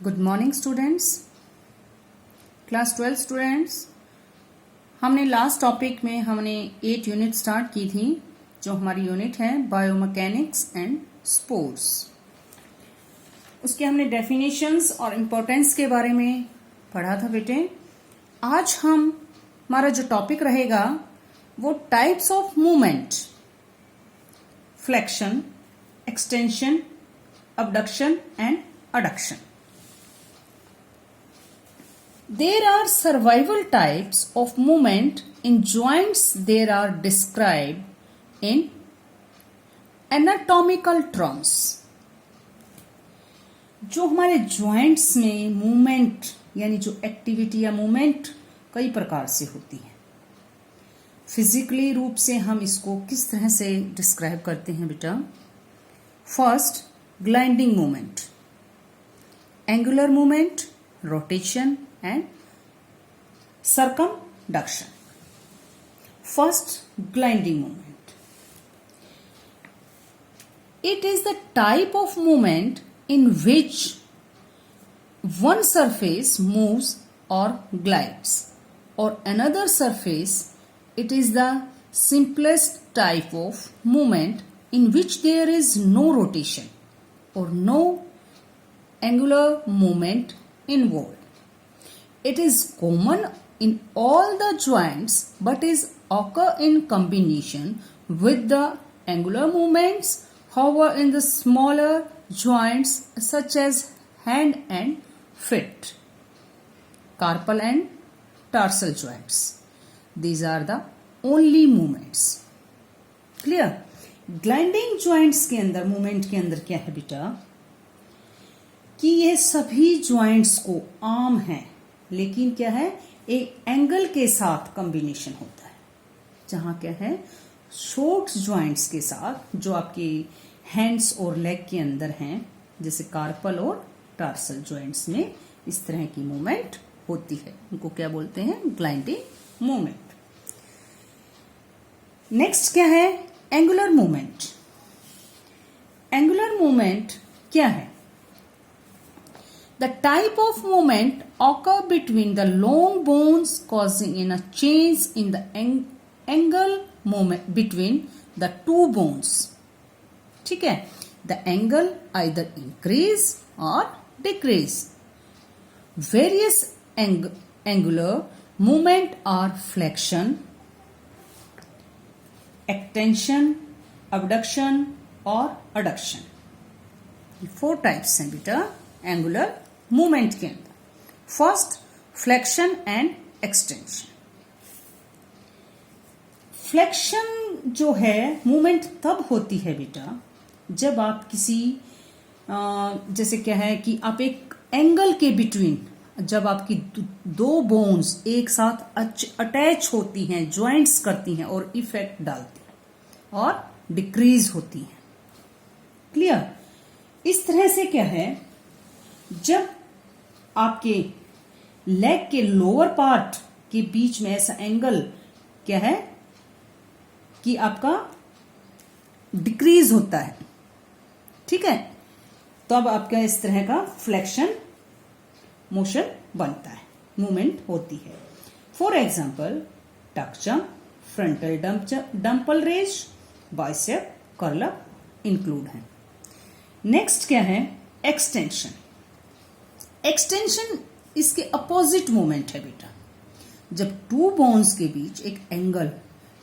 Good morning students, class 12 students. हमने last topic में हमने 8 यूनिट स्टार्ट की थी, जो हमारी यूनिट है बायोमैकेनिक्स एंड स्पोर्ट्स। उसके हमने डेफिनेशंस और इम्पोर्टेंस के बारे में पढ़ा था बेटे। आज हमारा जो टॉपिक रहेगा वो types of movement, flexion, extension, abduction and adduction. There are survival types of movement in joints. They are described in anatomical terms. जो हमारे joints में movement यानी जो एक्टिविटी या movement कई प्रकार से होती है। फिजिकली रूप से हम इसको किस तरह से डिस्क्राइब करते हैं बेटा? First, gliding movement, angular movement, rotation and circumduction. First, gliding movement. It is the type of movement in which one surface moves or glides or another surface. It is the simplest type of movement in which there is no rotation or no angular movement involved. It is common in all the joints but is occur in combination with the angular movements. However, in the smaller joints such as hand and feet, carpal and tarsal joints, these are the only movements. Clear? Gliding joints के अंदर movement के अंदर क्या है बेटा कि ये सभी joints को आम है, लेकिन क्या है, एक एंगल के साथ कॉम्बिनेशन होता है, जहां क्या है, शॉर्ट ज्वाइंट्स के साथ जो आपके हैंड्स और लेग के अंदर हैं, जैसे कार्पल और टार्सल ज्वाइंट्स में इस तरह की मूवमेंट होती है, उनको क्या बोलते हैं? Gliding movement. नेक्स्ट क्या है? Angular movement. एंगुलर मूवमेंट क्या है? The type of movement occur between the long bones causing in a change in the angle moment between the two bones. ठीक है? The angle either increase or decrease. Various angular movement are flexion, extension, abduction or adduction. ये 4 types हैं बेटा angular movement के अंदर। First, flexion and extension. Flexion जो है movement तब होती है बेटा जब आप किसी जैसे क्या है कि आप एक एंगल के बिटवीन, जब आपकी दो बोन्स एक साथ अटैच होती हैं, ज्वाइंट्स करती हैं और इफेक्ट डालती हैं और डिक्रीज होती हैं। क्लियर? इस तरह से क्या है, जब आपके लेग के लोअर पार्ट के बीच में ऐसा एंगल क्या है कि आपका डिक्रीज होता है, ठीक है, तब आपका इस तरह का फ्लेक्शन मोशन बनता है, मूवमेंट होती है। For example, tuck jump, frontal dumbbell raise, bicep, curl up include है। नेक्स्ट क्या है? एक्सटेंशन। एक्सटेंशन इसके अपोजिट मूवमेंट है बेटा, जब टू बोन्स के बीच एक एंगल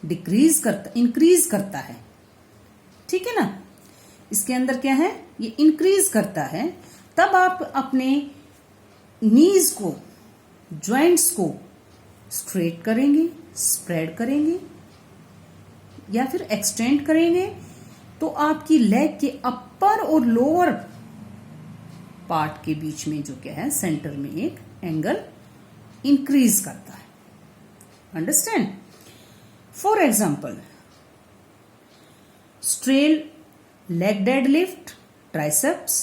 इंक्रीज करता है, ठीक है ना, इसके अंदर क्या है, ये इंक्रीज करता है, तब आप अपने नीज को, ज्वाइंट्स को स्ट्रेट करेंगे, स्प्रेड करेंगे या फिर एक्सटेंड करेंगे, तो आपकी लेग के अपर और लोअर पार्ट के बीच में जो क्या है, सेंटर में एक एंगल इंक्रीज करता है। Understand? For example, straight leg deadlift, triceps,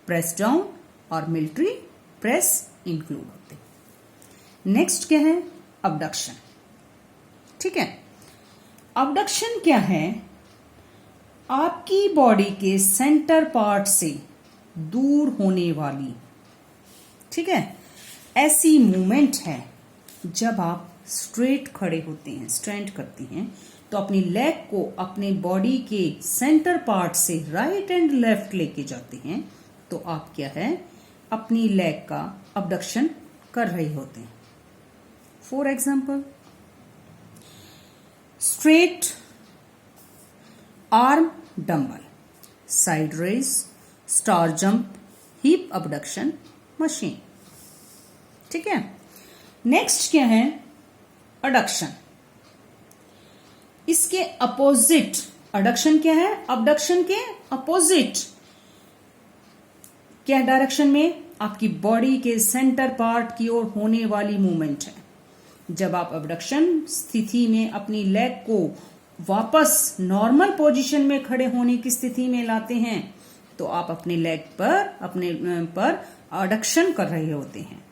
press down और मिलिट्री प्रेस इंक्लूड होते हैं। नेक्स्ट क्या है? अबडक्शन। ठीक है, अबडक्शन क्या है? आपकी बॉडी के सेंटर पार्ट से दूर होने वाली ठीक है, ऐसी मूवमेंट है जब आप स्ट्रेट खड़े होते हैं, स्टैंड करते हैं, तो अपनी लेग को अपने बॉडी के सेंटर पार्ट से राइट एंड लेफ्ट लेके जाते हैं, तो आप क्या है, अपनी लेग का अबडक्शन कर रहे होते हैं। For example, straight arm dumbbell, side raise, star jump, hip abduction machine. ठीक है, नेक्स्ट क्या है, अडक्शन। इसके अपोजिट, अडक्शन क्या है, अबडक्शन के अपोजिट क्या डायरेक्शन में, आपकी बॉडी के सेंटर पार्ट की ओर होने वाली मूवमेंट है। जब आप अबडक्शन स्थिति में अपनी लेग को वापस नॉर्मल पोजीशन में खड़े होने की स्थिति में लाते हैं, तो आप अपने लेग पर अडक्शन कर रहे होते हैं।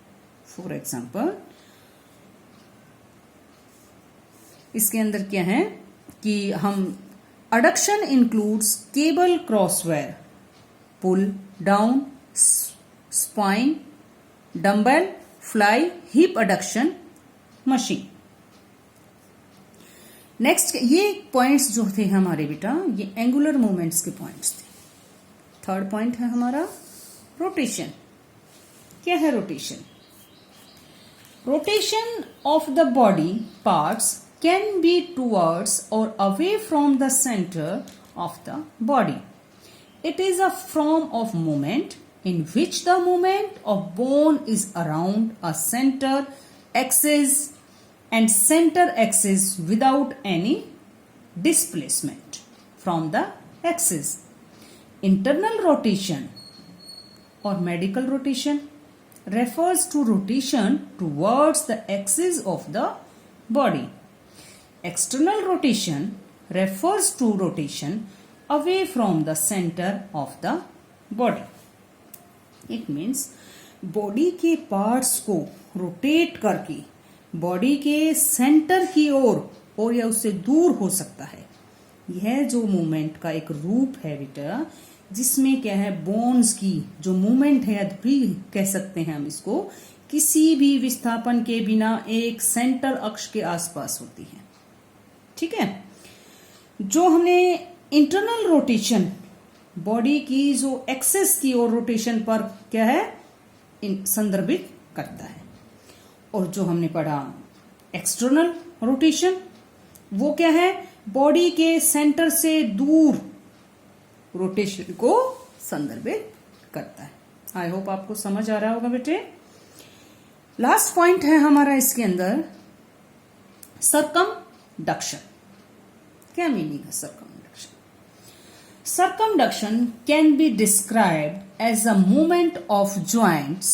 फॉर एग्जाम्पल, इसके अंदर क्या है कि हम adduction includes cable crossover, pull down, spine, dumbbell, fly, hip adduction machine. Next, ये पॉइंट्स जो थे हमारे बेटा, ये एंगुलर मूवमेंट्स के पॉइंट्स थे। थर्ड पॉइंट है हमारा रोटेशन। क्या है rotation? Rotation of the body parts can be towards or away from the center of the body. It is a form of movement in which the movement of bone is around a center axis and center axis without any displacement from the axis. Internal rotation or medical rotation refers to rotation towards the axis of the body. External rotation refers to rotation away from the center of the body. It means body के parts को rotate करके body के centre की ओर या उससे दूर हो सकता है। यह जो मूवमेंट का एक रूप है बेटा, जिसमें क्या है, बोन्स की जो मूवमेंट है, भी कह सकते हैं हम इसको, किसी भी विस्थापन के बिना एक सेंटर अक्ष के आसपास होती है। ठीक है, जो हमने इंटरनल रोटेशन, बॉडी की जो एक्सेस की ओर रोटेशन पर क्या है, संदर्भित करता है, और जो हमने पढ़ा एक्सटर्नल रोटेशन, वो क्या है, बॉडी के सेंटर से दूर रोटेशन को संदर्भित करता है। आई होप आपको समझ आ रहा होगा बेटे। लास्ट पॉइंट है हमारा इसके अंदर सर्कमडक्शन। क्या मीनिंग है circumduction? Circumduction can be described as a movement of joints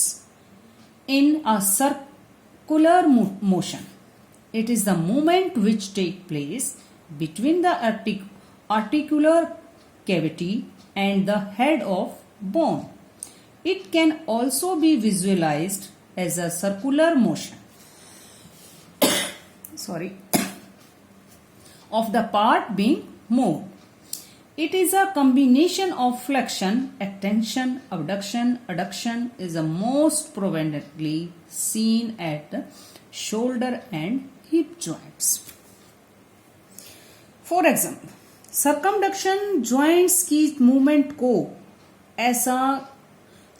in a circular motion. It is the movement which takes place between the articular cavity and the head of bone. It can also be visualized as a circular motion of the part being moved. It is a combination of flexion, extension, abduction. Adduction is the most prominently seen at the shoulder and hip joints. For example, circumduction joints की movement को ऐसा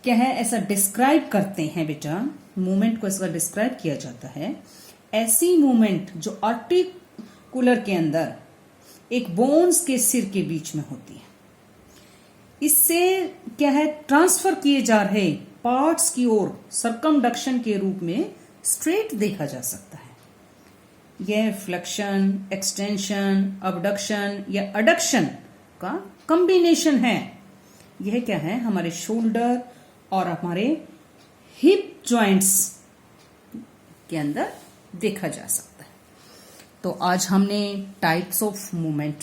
क्या है, ऐसा describe करते हैं बेटा, movement को ऐसा डिस्क्राइब किया जाता है, ऐसी मूवमेंट जो आर्टिकुलर के अंदर एक बोन्स के सिर के बीच में होती है। इससे क्या है, ट्रांसफर किए जा रहे पार्ट्स की ओर सर्कमडक्शन के रूप में स्ट्रेट देखा जा सकता है। यह फ्लेक्शन, एक्सटेंशन, अबडक्शन या अडक्शन का कॉम्बिनेशन है। यह क्या है, हमारे शोल्डर और हमारे हिप जॉइंट्स के अंदर देखा जा सकता है। तो आज हमने टाइप्स ऑफ मूवमेंट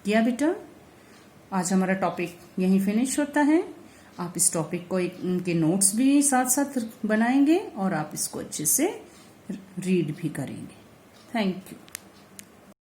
किया बेटा। आज हमारा टॉपिक यहीं फिनिश होता है। आप इस टॉपिक को इनके नोट्स भी साथ साथ बनाएंगे और आप इसको अच्छे से रीड भी करेंगे। Thank you.